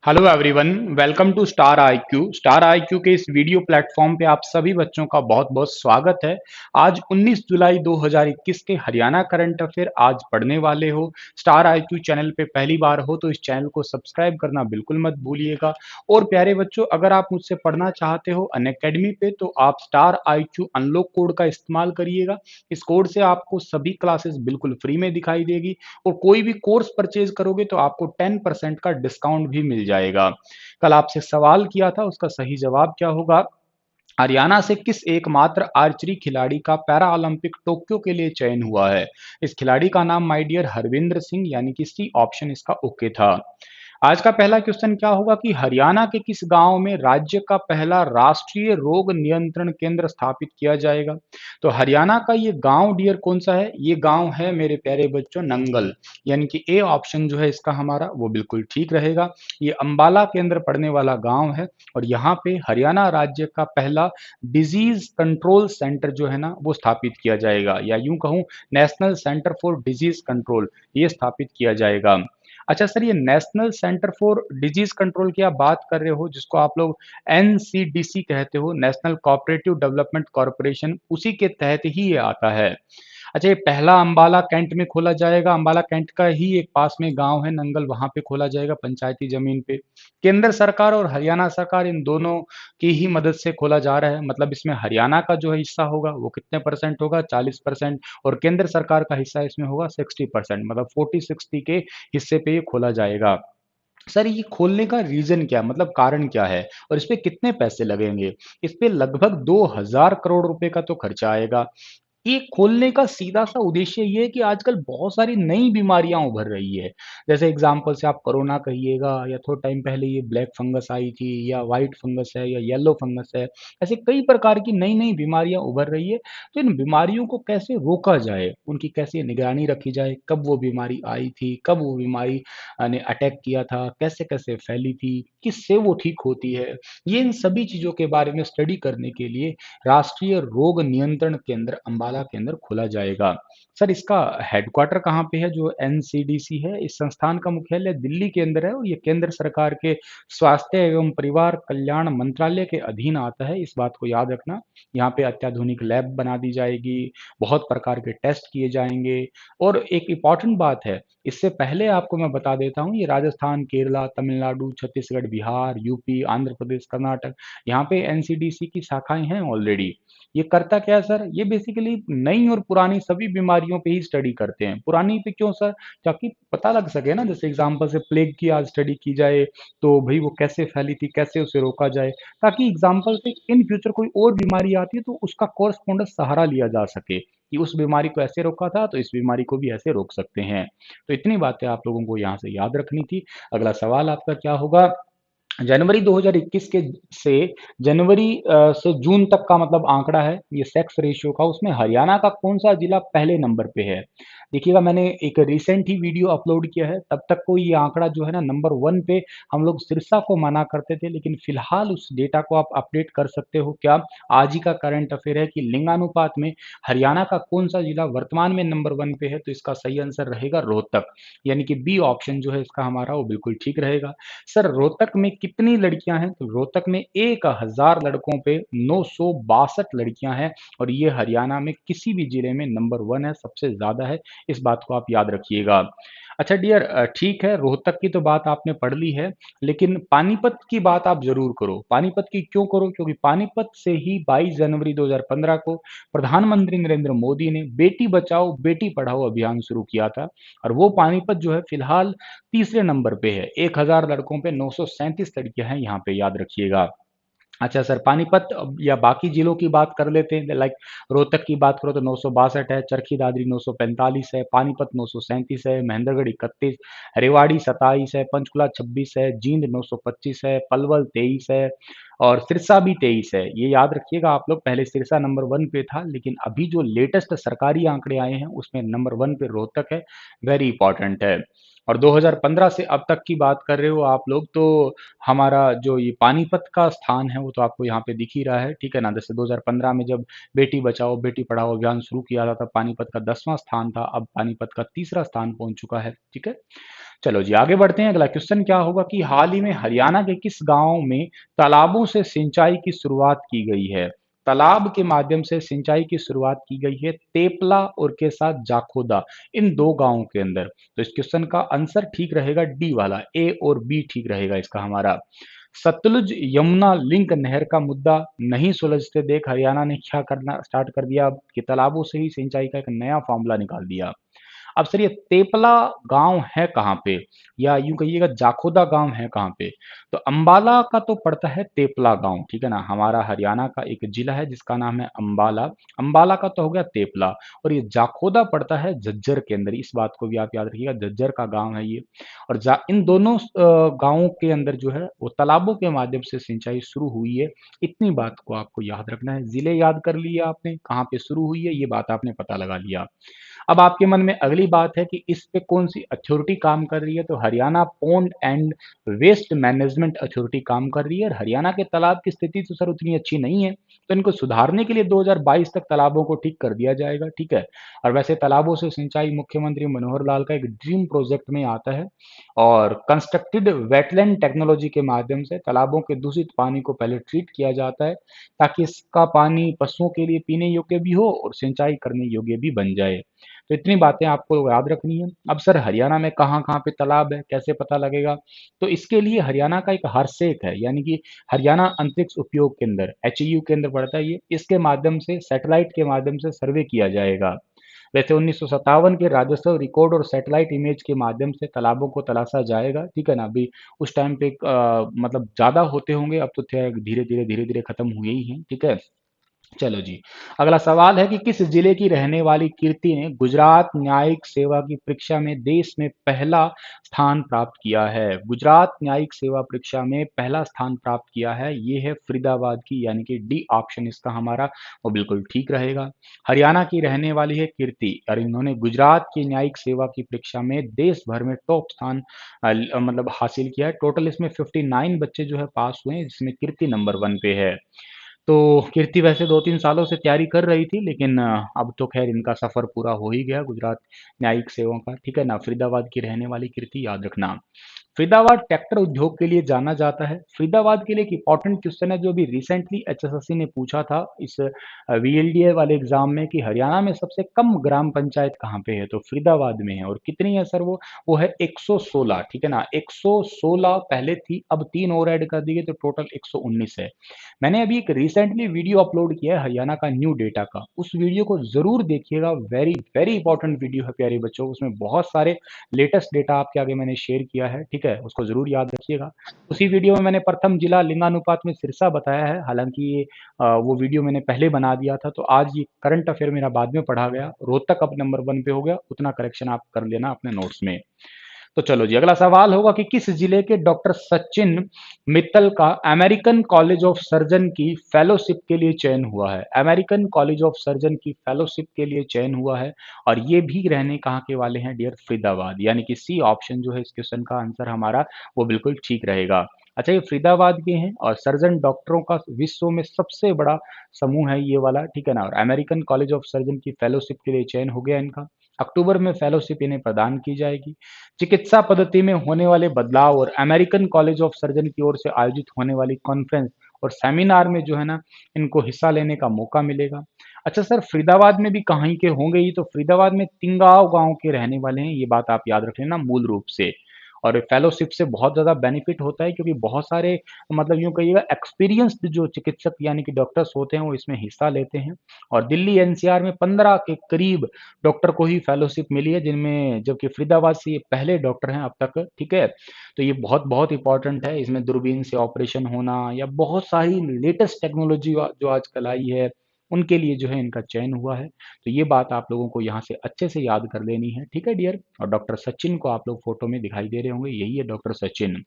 Hello everyone, welcome to Star IQ. Star IQ के इस video platform पे आप सभी बच्चों का बहुत बहुत स्वागत है। आज 19 जुलाई 2021 के हरियाणा करंट अफेयर आज पढ़ने वाले हो। स्टार आईक्यू चैनल पे पहली बार हो तो इस चैनल को सब्सक्राइब करना बिल्कुल मत भूलिएगा। और प्यारे बच्चों, अगर आप मुझसे पढ़ना चाहते हो अनअकैडमी पे तो आप स्टार आईक्यू अनलॉक कोड का इस्तेमाल करिएगा। इस कोड से आपको सभी क्लासेस बिल्कुल फ्री में दिखाई देगी और कोई भी कोर्स परचेज करोगे तो आपको 10% का डिस्काउंट भी मिल जाएगा। कल आपसे सवाल किया था, उसका सही जवाब क्या होगा? हरियाणा से किस एकमात्र आर्चरी खिलाड़ी का पैरा ओलंपिक टोक्यो के लिए चयन हुआ है? इस खिलाड़ी का नाम माय डियर हरविंद्र सिंह, यानी कि सी ऑप्शन इसका ओके था। आज का पहला क्वेश्चन क्या होगा कि हरियाणा के किस गांव में राज्य का पहला राष्ट्रीय रोग नियंत्रण केंद्र स्थापित किया जाएगा? तो हरियाणा का ये गांव डियर कौन सा है? ये गांव है मेरे प्यारे बच्चों नंगल, यानी कि ए ऑप्शन जो है इसका हमारा वो बिल्कुल ठीक रहेगा। ये अंबाला केंद्र पड़ने वाला गांव है और यहाँ पे हरियाणा राज्य का पहला डिजीज कंट्रोल सेंटर जो है ना वो स्थापित किया जाएगा, या यूं कहूं national centre for disease control, ये स्थापित किया जाएगा। अच्छा सर, ये national centre for disease control की आप बात कर रहे हो, जिसको आप लोग एनसीडीसी कहते हो, नेशनल कोऑपरेटिव डेवलपमेंट कॉरपोरेशन, उसी के तहत ही ये आता है। अच्छा, ये पहला अंबाला कैंट में खोला जाएगा। अंबाला कैंट का ही एक पास में गांव है नंगल, वहां पे खोला जाएगा पंचायती जमीन पे। केंद्र सरकार और हरियाणा सरकार इन दोनों की ही मदद से खोला जा रहा है। मतलब इसमें हरियाणा का जो है हिस्सा होगा वो कितने परसेंट होगा? 40%। और केंद्र सरकार का हिस्सा इसमें होगा 60%, मतलब 40-60 के हिस्से पे ये खोला जाएगा। सर, ये खोलने का रीजन क्या, मतलब कारण क्या है, और इस पे कितने पैसे लगेंगे? इस पे लगभग 2000 करोड़ रुपए का तो खर्चा आएगा। ये खोलने का सीधा सा उद्देश्य ये है कि आजकल बहुत सारी नई बीमारियां उभर रही है। जैसे एग्जांपल से आप कोरोना कहिएगा, या थोड़ा टाइम पहले ये ब्लैक फंगस आई थी, या वाइट फंगस है, या येलो फंगस है। ऐसे कई प्रकार की नई नई बीमारियां उभर रही है। तो इन बीमारियों को कैसे रोका जाए, उनकी कैसे निगरानी रखी जाए, कब वो बीमारी आई थी, कब वो बीमारी ने अटैक किया था, कैसे कैसे फैली थी, किससे वो ठीक होती है, ये इन सभी चीजों के बारे में स्टडी करने के लिए राष्ट्रीय रोग नियंत्रण केंद्र अंबाला के अंदर खोला जाएगा। सर, इसका हेडक्वार्टर कहाँ पे है? जो एनसीडीसी है, इस संस्थान का मुख्यालय दिल्ली के अंदर है और ये केंद्र सरकार के स्वास्थ्य एवं परिवार कल्याण मंत्रालय के अधीन आता है। इस बात को याद रखना। यहाँ पे अत्याधुनिक लैब बना दी जाएगी, बहुत प्रकार के टेस्ट किए जाएंगे। और एक इंपॉर्टेंट बात है, इससे पहले आपको मैं बता देता हूँ, ये राजस्थान, केरला, तमिलनाडु, छत्तीसगढ़, बिहार, यूपी, आंध्र प्रदेश, कर्नाटक, यहाँ पे एनसीडीसी की शाखाएं हैं ऑलरेडी। ये करता क्या है सर? ये बेसिकली नई और पुरानी सभी बीमारियों पे ही स्टडी करते हैं। पुरानी पे क्यों सर? ताकि पता लग सके ना, जैसे एग्जांपल से प्लेग की आज स्टडी की जाए तो भाई वो कैसे फैली थी, कैसे उसे रोका जाए, ताकि एग्जांपल से इन फ्यूचर कोई और बीमारी आती है तो उसका कोरस्पोंडेंस सहारा लिया जा सके कि उस बीमारी को ऐसे रोका था तो इस बीमारी को भी ऐसे रोक सकते हैं। तो इतनी बातें आप लोगों को यहाँ से याद रखनी थी। अगला सवाल आपका क्या होगा? जनवरी 2021 के से जनवरी से जून तक का मतलब आंकड़ा है ये सेक्स रेशियो का, उसमें हरियाणा का कौन सा जिला पहले नंबर पे है? देखिएगा, मैंने एक रिसेंट ही वीडियो अपलोड किया है, तब तक को ये आंकड़ा जो है ना नंबर 1 पे हम लोग सिरसा को माना करते थे, लेकिन फिलहाल उस डेटा को आप अपडेट कर सकते हो क्या? आज ही का करंट अफेयर है कि लिंगानुपात में हरियाणा का कौन सा जिला वर्तमान में नंबर 1 पे है? तो इसका सही आंसर रहेगा रोहतक, यानी कि बी ऑप्शन जो है इसका हमारा वो बिल्कुल ठीक रहेगा। सर, रोहतक में कितनी लड़कियां हैं? तो रोहतक में 1000 लड़कों पे 962 लड़कियां हैं और ये हरियाणा में किसी भी जिले में नंबर 1 है, सबसे ज्यादा है। इस बात को आप याद रखिएगा। अच्छा डियर, ठीक है, रोहतक की तो बात आपने पढ़ ली है, लेकिन पानीपत की बात आप जरूर करो। पानीपत की क्यों करो? क्योंकि पानीपत से ही 22 जनवरी 2015 को प्रधानमंत्री नरेंद्र मोदी ने बेटी बचाओ बेटी पढ़ाओ अभियान शुरू किया था। और वो पानीपत जो है फिलहाल तीसरे नंबर पे है। 1000 लड़कों पे 937 लड़कियां हैं, यहाँ पे याद रखिएगा। अच्छा सर, पानीपत या बाकी जिलों की बात कर लेते हैं। लाइक रोहतक की बात करो तो 962 है, चरखी दादरी 945 है, पानीपत 937 है, महेंद्रगढ़ 31, रेवाड़ी 27 है, पंचकुला 26 है, जींद 925 है, पलवल 23 है और सिरसा भी 23 है। ये याद रखिएगा आप लोग, पहले सिरसा नंबर 1 पे था, लेकिन अभी जो लेटेस्ट सरकारी आंकड़े आए हैं उसमें नंबर 1 पे रोहतक है। वेरी इंपॉर्टेंट है। और 2015 से अब तक की बात कर रहे हो आप लोग, तो हमारा जो ये पानीपत का स्थान है वो तो आपको यहाँ पे दिख ही रहा है, ठीक है ना। जैसे 2015 में जब बेटी बचाओ बेटी पढ़ाओ अभियान शुरू किया था तब पानीपत का 10वां स्थान था, अब पानीपत का तीसरा स्थान पहुंच चुका है, ठीक है। चलो जी आगे बढ़ते हैं। अगला क्वेश्चन क्या होगा कि हाल ही में हरियाणा के किस गांव में तालाबों से सिंचाई की शुरुआत की गई है। तालाब के माध्यम से सिंचाई की शुरुआत की गई है तेपला और के साथ जाखोदा, इन दो गांवों के अंदर। तो इस क्वेश्चन का आंसर ठीक रहेगा डी वाला, ए और बी ठीक रहेगा इसका हमारा। सतलुज यमुना लिंक नहर का मुद्दा नहीं सुलझते देख हरियाणा ने क्या करना स्टार्ट कर दिया कि तालाबों से ही सिंचाई का एक नया फॉर्मूला निकाल दिया। अब सर ये तेपला गांव है कहाँ पे, या यूं कहिएगा जाखोदा गांव है कहाँ पे। तो अंबाला का तो पड़ता है तेपला गांव, ठीक है ना। हमारा हरियाणा का एक जिला है जिसका नाम है अंबाला, अंबाला का तो हो गया तेपला। और ये जाखोदा पड़ता है झज्जर के अंदर, इस बात को भी आप याद रखिएगा, झज्जर का गांव है ये। और इन दोनों गांवों के अंदर जो है वो तालाबों के माध्यम से सिंचाई शुरू हुई है। इतनी बात को आपको याद रखना है, जिले याद कर लिए आपने, कहाँ पे शुरू हुई है ये बात आपने पता लगा लिया। अब आपके मन में अगली बात है कि इस पे कौन सी अथॉरिटी काम कर रही है। तो Haryana pond and waste management authority काम कर रही है। और हरियाणा के तालाब की स्थिति तो सर उतनी अच्छी नहीं है, तो इनको सुधारने के लिए 2022 तक तालाबों को ठीक कर दिया जाएगा, ठीक है। और वैसे तालाबों से सिंचाई मुख्यमंत्री मनोहर लाल का एक ड्रीम प्रोजेक्ट में आता है। और कंस्ट्रक्टेड वेटलैंड टेक्नोलॉजी के माध्यम से तालाबों के दूषित पानी को पहले ट्रीट किया जाता है, ताकि इसका पानी पशुओं के लिए पीने योग्य भी हो और सिंचाई करने योग्य भी बन जाए। तो इतनी बातें आपको याद रखनी है। अब सर हरियाणा में कहाँ कहाँ पे तालाब है, कैसे पता लगेगा। तो इसके लिए हरियाणा का एक हरसेक है, यानी कि हरियाणा अंतरिक्ष उपयोग केंद्र, एचईयू केंद्र पड़ता है ये, इसके माध्यम से सैटेलाइट के माध्यम से सर्वे किया जाएगा। वैसे 1957 के राजस्व रिकॉर्ड और सैटेलाइट इमेज के माध्यम से तालाबों को तलाशा जाएगा, ठीक है ना। अभी उस टाइम पे मतलब ज्यादा होते होंगे, अब तो धीरे धीरे खत्म हुए ही हैं, ठीक है। चलो जी, अगला सवाल है कि किस जिले की रहने वाली कीर्ति ने गुजरात न्यायिक सेवा की परीक्षा में देश में पहला स्थान प्राप्त किया है। गुजरात न्यायिक सेवा परीक्षा में पहला स्थान प्राप्त किया है, ये है फरीदाबाद की, यानी कि डी ऑप्शन इसका हमारा वो बिल्कुल ठीक रहेगा। हरियाणा की रहने वाली है कीर्ति और इन्होंने गुजरात की न्यायिक सेवा की परीक्षा में देश भर में टॉप स्थान मतलब हासिल किया है। टोटल इसमें 59 बच्चे जो है पास हुए हैं, जिसमें कीर्ति नंबर 1 पे है। तो कीर्ति वैसे 2-3 सालों से तैयारी कर रही थी, लेकिन अब तो खैर इनका सफ़र पूरा हो ही गया गुजरात न्यायिक सेवा का, ठीक है ना। फरीदाबाद की रहने वाली कीर्ति याद रखना। फरीदाबाद ट्रैक्टर उद्योग के लिए जाना जाता है। फरीदाबाद के लिए एक इंपॉर्टेंट क्वेश्चन है जो अभी रिसेंटली एचएसएससी ने पूछा था इस वीएलडीए वाले एग्जाम में, कि हरियाणा में सबसे कम ग्राम पंचायत कहाँ पे है। तो फरीदाबाद में है। और कितनी है सर वो है 116, ठीक है ना। 116 पहले थी, अब 3 और ऐड कर दी गई, तो टोटल 119 है। मैंने अभी एक रिसेंटली वीडियो अपलोड किया है हरियाणा का न्यू डेटा का, उस वीडियो को जरूर देखिएगा। वेरी वेरी इंपॉर्टेंट वीडियो है प्यारे बच्चों, उसमें बहुत सारे लेटेस्ट डेटा आपके आगे मैंने शेयर किया है, ठीक है। उसको जरूर याद रखिएगा। उसी वीडियो में मैंने प्रथम जिला लिंगानुपात में सिरसा बताया है, हालांकि ये वो वीडियो मैंने पहले बना दिया था, तो आज ये करंट अफेयर मेरा बाद में पढ़ा गया। रोहतक अब नंबर 1 पे हो गया, उतना करेक्शन आप कर लेना अपने नोट्स में। तो चलो जी अगला सवाल होगा कि किस जिले के डॉक्टर सचिन मित्तल का अमेरिकन कॉलेज ऑफ सर्जन की फेलोशिप के लिए चयन हुआ है। अमेरिकन कॉलेज ऑफ सर्जन की फेलोशिप के लिए चयन हुआ है, और ये भी रहने कहाँ के वाले हैं डियर, फरीदाबाद, यानी कि सी ऑप्शन जो है इस क्वेश्चन का आंसर हमारा वो बिल्कुल ठीक रहेगा। अच्छा, ये फरीदाबाद के हैं और सर्जन डॉक्टरों का विश्व में सबसे बड़ा समूह है ये वाला, ठीक है ना। और अमेरिकन कॉलेज ऑफ सर्जन की फेलोशिप के लिए चयन हो गया इनका। अक्टूबर में फेलोशिप इन्हें प्रदान की जाएगी। चिकित्सा पद्धति में होने वाले बदलाव और अमेरिकन कॉलेज ऑफ सर्जन की ओर से आयोजित होने वाली कॉन्फ्रेंस और सेमिनार में जो है ना इनको हिस्सा लेने का मौका मिलेगा। अच्छा सर, फरीदाबाद में भी कहीं के होंगे ही, तो फरीदाबाद में तिंगाव गांव के रहने वाले हैं, ये बात आप याद रख लेना मूल रूप से। और फेलोशिप से बहुत ज़्यादा बेनिफिट होता है, क्योंकि बहुत सारे मतलब यूँ कहिएगा एक्सपीरियंस्ड जो चिकित्सक यानी कि डॉक्टर्स होते हैं वो इसमें हिस्सा लेते हैं। और दिल्ली एनसीआर में 15 के करीब डॉक्टर को ही फेलोशिप मिली है, जिनमें जबकि फरीदाबाद से ये पहले डॉक्टर हैं अब तक, ठीक है। तो ये बहुत बहुत इंपॉर्टेंट है, इसमें दूरबीन से ऑपरेशन होना या बहुत सारी लेटेस्ट टेक्नोलॉजी जो आजकल आई है, उनके लिए जो है इनका चयन हुआ है। तो ये बात आप लोगों को यहाँ से अच्छे से याद कर लेनी है, ठीक है डियर। और डॉक्टर सचिन को आप लोग फोटो में दिखाई दे रहे होंगे, यही है डॉक्टर सचिन।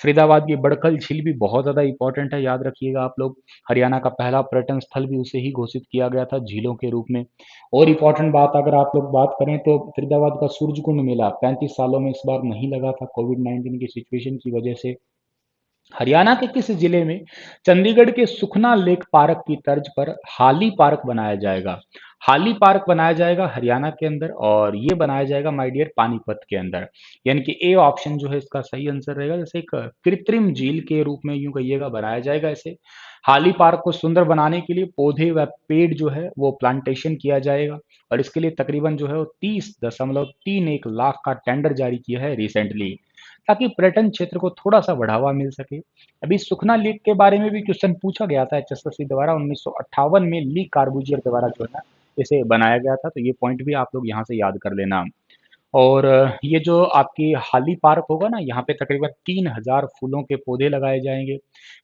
फरीदाबाद की बड़खल झील भी बहुत ज़्यादा इंपॉर्टेंट है, याद रखिएगा आप लोग। हरियाणा का पहला पर्यटन स्थल भी उसे ही घोषित किया गया था झीलों के रूप में। और इंपॉर्टेंट बात अगर आप लोग बात करें तो फरीदाबाद का सूरजकुंड मेला 35 सालों में इस बार नहीं लगा था, कोविड-19 की सिचुएशन की वजह से। हरियाणा के किस जिले में चंडीगढ़ के सुखना लेक पार्क की तर्ज पर हाली पार्क बनाया जाएगा? हाली पार्क बनाया जाएगा हरियाणा के अंदर, और ये बनाया जाएगा माय डियर पानीपत के अंदर। यानी कि ए ऑप्शन जो है इसका सही आंसर रहेगा। जैसे एक कृत्रिम झील के रूप में यूं कहिएगा बनाया जाएगा इसे। हाली पार्क को सुंदर बनाने के लिए पौधे व पेड़ जो है वो प्लांटेशन किया जाएगा, और इसके लिए तकरीबन जो है वो 30.31 लाख का टेंडर जारी किया है रिसेंटली, ताकि पर्यटन क्षेत्र को थोड़ा सा बढ़ावा मिल सके। अभी सुखना लेक के बारे में भी क्वेश्चन पूछा गया था एचएसएससी द्वारा 1958 में, ली कार्बूजियर द्वारा जो है ना इसे बनाया गया था। तो ये पॉइंट भी आप लोग यहाँ से याद कर लेना। और ये जो आपकी हाली पार्क होगा ना, यहाँ पे तकरीबन 3000 फूलों के पौधे लगाए जाएंगे।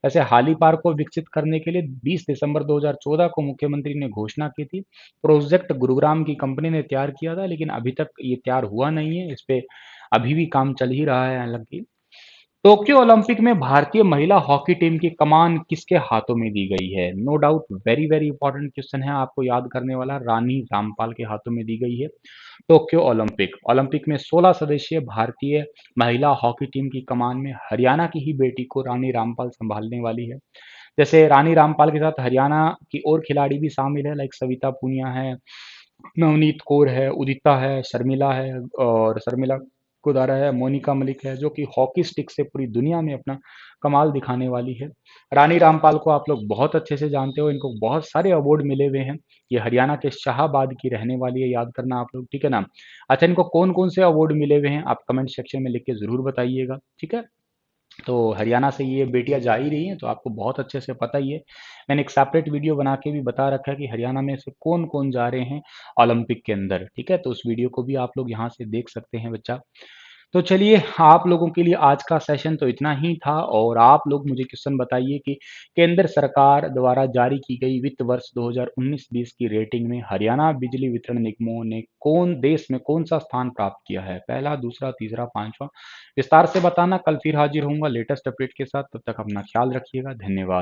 वैसे हाली पार्क को विकसित करने के लिए 20 दिसंबर 2014 को मुख्यमंत्री ने घोषणा की थी। प्रोजेक्ट गुरुग्राम की कंपनी ने तैयार किया था, लेकिन अभी तक ये तैयार हुआ नहीं है। इस पे अभी भी काम चल ही रहा है हालांकि। टोक्यो ओलंपिक में भारतीय महिला हॉकी टीम की कमान किसके हाथों में दी गई है? No doubt very very important question है, आपको याद करने वाला। रानी रामपाल के हाथों में दी गई है। टोक्यो ओलंपिक ओलंपिक में 16 सदस्यीय भारतीय महिला हॉकी टीम की कमान में हरियाणा की ही बेटी को रानी रामपाल संभालने वाली है। जैसे रानी रामपाल के साथ हरियाणा की और खिलाड़ी भी शामिल है, लाइक सविता पुनिया है, नवनीत कौर है, उदिता है, शर्मिला है, और शर्मिला कुदारा है, मोनिका मलिक है, जो कि हॉकी स्टिक से पूरी दुनिया में अपना कमाल दिखाने वाली है। रानी रामपाल को आप लोग बहुत अच्छे से जानते हो, इनको बहुत सारे अवार्ड मिले हुए हैं। ये हरियाणा के शाहाबाद की रहने वाली है, याद करना आप लोग, ठीक है ना। अच्छा, इनको कौन कौन से अवार्ड मिले हुए हैं आप कमेंट सेक्शन में लिख के जरूर बताइएगा, ठीक है। तो हरियाणा से ये बेटियां जा ही रही हैं, तो आपको बहुत अच्छे से पता ही है। मैंने एक सेपरेट वीडियो बना के भी बता रखा है कि हरियाणा में से कौन कौन जा रहे हैं ओलंपिक के अंदर, ठीक है। तो उस वीडियो को भी आप लोग यहाँ से देख सकते हैं बच्चा। तो चलिए, आप लोगों के लिए आज का सेशन तो इतना ही था, और आप लोग मुझे क्वेश्चन बताइए कि केंद्र सरकार द्वारा जारी की गई वित्त वर्ष 2019-20 की रेटिंग में हरियाणा बिजली वितरण निगमों ने कौन देश में कौन सा स्थान प्राप्त किया है? पहला, दूसरा, तीसरा, पांचवा? विस्तार से बताना। कल फिर हाजिर होऊंगा लेटेस्ट अपडेट के साथ। तब तक अपना ख्याल रखिएगा। धन्यवाद।